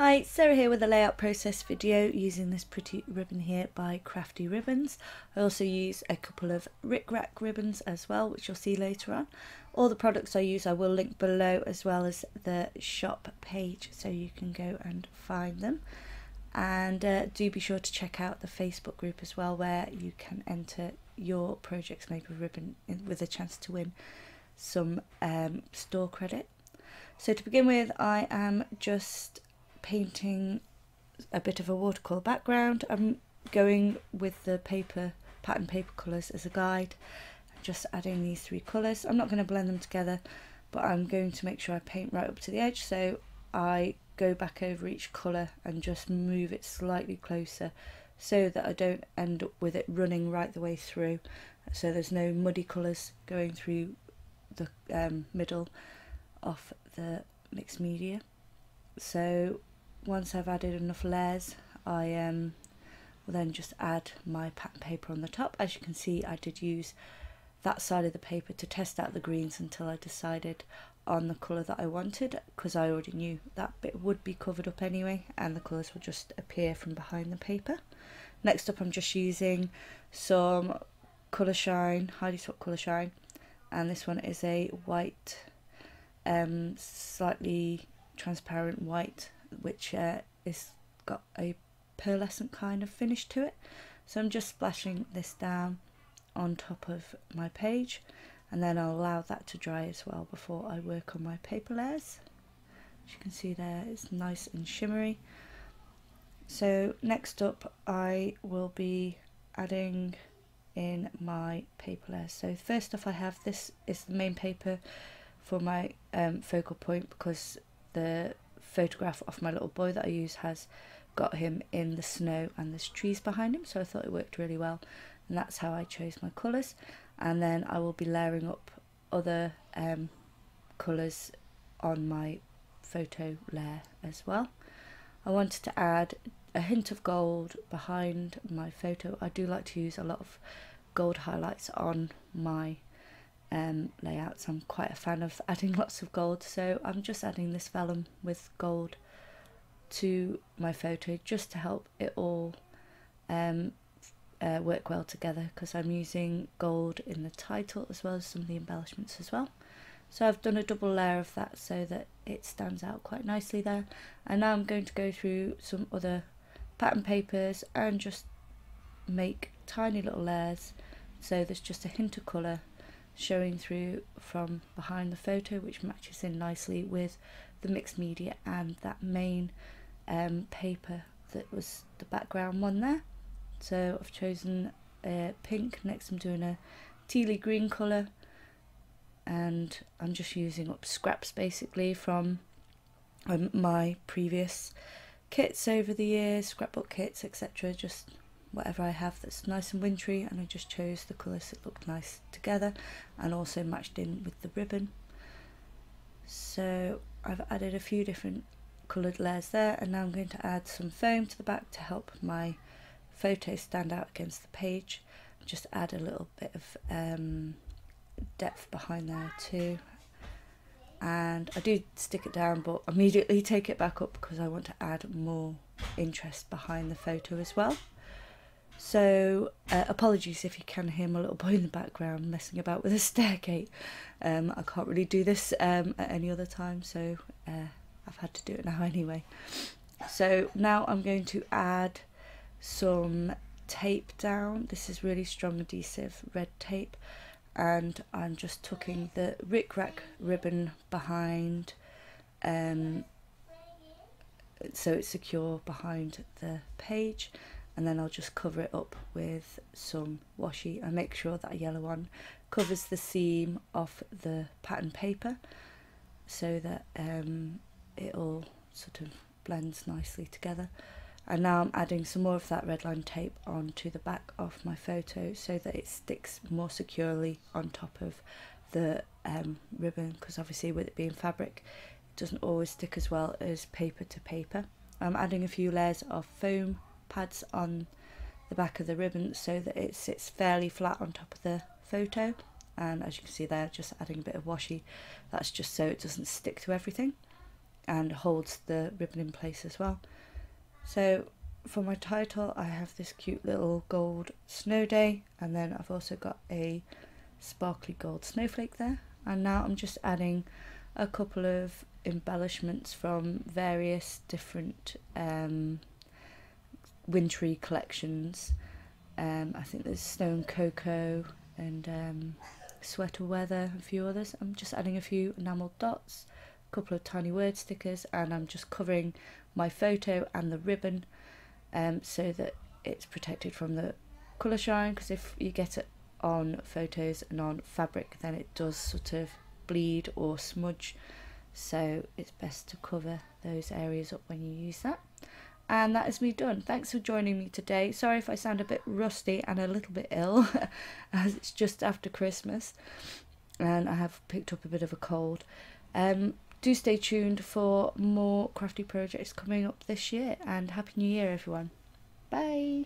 Hi, Sarah here with a layout process video using this pretty ribbon here by Crafty Ribbons. I also use a couple of RicRac ribbons as well, which you'll see later on. All the products I use I will link below, as well as the shop page, so you can go and find them. And do be sure to check out the Facebook group as well, where you can enter your projects made with ribbon with a chance to win some store credit. So to begin with, I am just painting a bit of a watercolour background. I'm going with the pattern paper colours as a guide, just adding these three colours. I'm not going to blend them together, but I'm going to make sure I paint right up to the edge, so I go back over each colour and just move it slightly closer so that I don't end up with it running right the way through, so there's no muddy colours going through the middle of the mixed media. So once I've added enough layers, I will then just add my pattern paper on the top. As you can see, I did use that side of the paper to test out the greens until I decided on the colour that I wanted, because I already knew that bit would be covered up anyway and the colours will just appear from behind the paper. Next up, I'm just using some Colour Shine, Highly Swapped Colour Shine, and this one is a white, slightly transparent white, which is got a pearlescent kind of finish to it. So I'm just splashing this down on top of my page, and then I'll allow that to dry as well before I work on my paper layers. As you can see there, it's nice and shimmery. So next up, I will be adding in my paper layers. So first off, I have this is the main paper for my focal point, because the photograph of my little boy that I use has got him in the snow and there's trees behind him, so I thought it worked really well, and that's how I chose my colours. And then I will be layering up other colours on my photo layer as well. I wanted to add a hint of gold behind my photo. I do like to use a lot of gold highlights on my layouts. I'm quite a fan of adding lots of gold, so I'm just adding this vellum with gold to my photo just to help it all work well together, because I'm using gold in the title as well as some of the embellishments as well. So I've done a double layer of that so that it stands out quite nicely there. And now I'm going to go through some other pattern papers and just make tiny little layers, so there's just a hint of colour showing through from behind the photo, which matches in nicely with the mixed media and that main paper that was the background one there. So I've chosen pink. Next I'm doing a tealy green colour, and I'm just using up scraps basically from my previous kits over the years, scrapbook kits, etc. Just whatever I have that's nice and wintry, and I just chose the colours that looked nice together and also matched in with the ribbon. So I've added a few different coloured layers there, and now I'm going to add some foam to the back to help my photo stand out against the page. Just add a little bit of depth behind there too, and I do stick it down but immediately take it back up because I want to add more interest behind the photo as well. So apologies if you can hear my little boy in the background messing about with a stair gate. I can't really do this at any other time, so I've had to do it now anyway. So now I'm going to add some tape down. This is really strong adhesive red tape, and I'm just tucking the RicRac ribbon behind so it's secure behind the page, and then I'll just cover it up with some washi. I make sure that a yellow one covers the seam of the pattern paper so that it all sort of blends nicely together. And now I'm adding some more of that red line tape onto the back of my photo so that it sticks more securely on top of the ribbon, because obviously with it being fabric it doesn't always stick as well as paper to paper. I'm adding a few layers of foam pads on the back of the ribbon so that it sits fairly flat on top of the photo, and as you can see there, just adding a bit of washi. That's just so it doesn't stick to everything. and holds the ribbon in place as well. So for my title I have this cute little gold snow day, and then I've also got a sparkly gold snowflake there, and now I'm just adding a couple of embellishments from various different wintry collections. I think there's Snow and Cocoa and Sweater Weather, a few others. I'm just adding a few enamelled dots, a couple of tiny word stickers, and I'm just covering my photo and the ribbon so that it's protected from the colour shine, because if you get it on photos and on fabric then it does sort of bleed or smudge, so it's best to cover those areas up when you use that. And that is me done. Thanks for joining me today. Sorry if I sound a bit rusty and a little bit ill as it's just after Christmas and I have picked up a bit of a cold. Do stay tuned for more crafty projects coming up this year, and Happy New Year everyone. Bye.